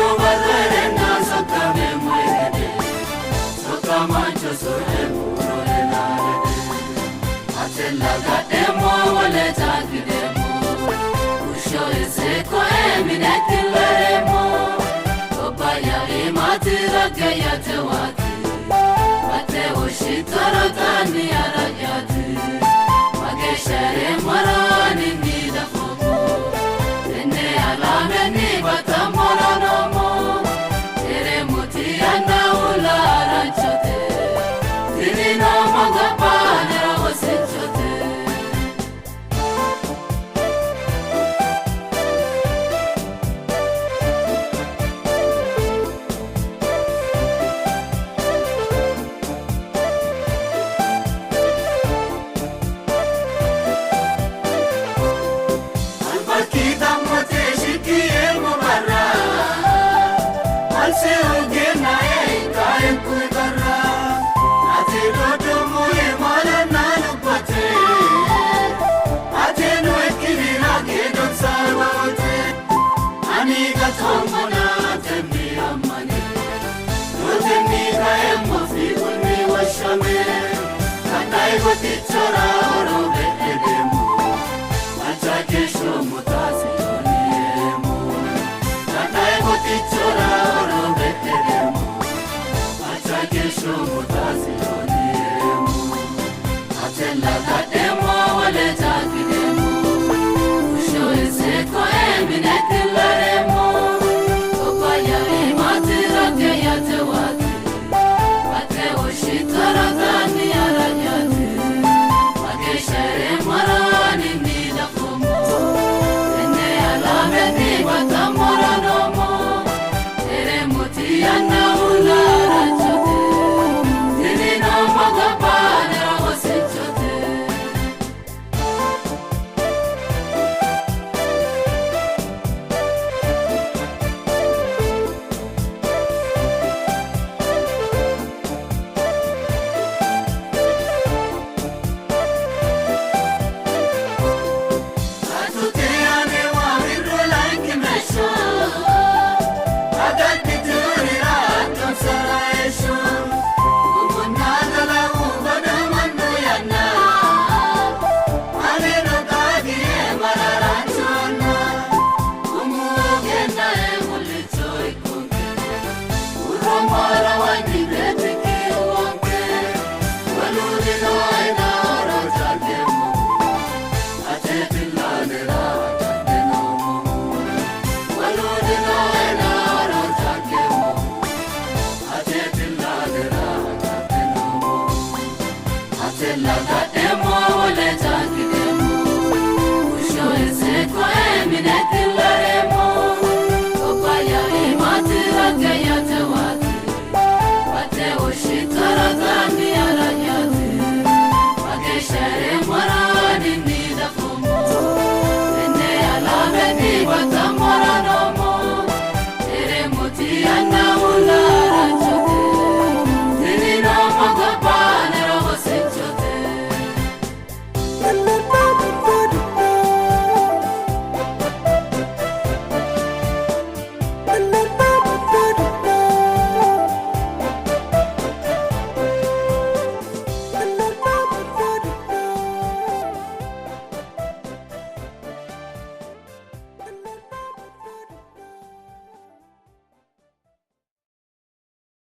barrena sokame muere soka mancho sore murole nare atella gademo wale tagidemo usho ese ko emine kilemo obaya imatira gaya tewati mate oshitara tani arayati mageshere marani nidafo ene alameni batamora nomo tere mutiana ulara chote dirino magapane rawasichote Tichora oro bedemo Achake shomo tasiloniemo Tataego tichora oro bedemo Achake shomo tasiloniemo Atella gademo wale takidemo Usho eseko emine killaremo Obaya imatira keya tewati Wate oshitara tani aranyati Shere marani nida fomo ene alame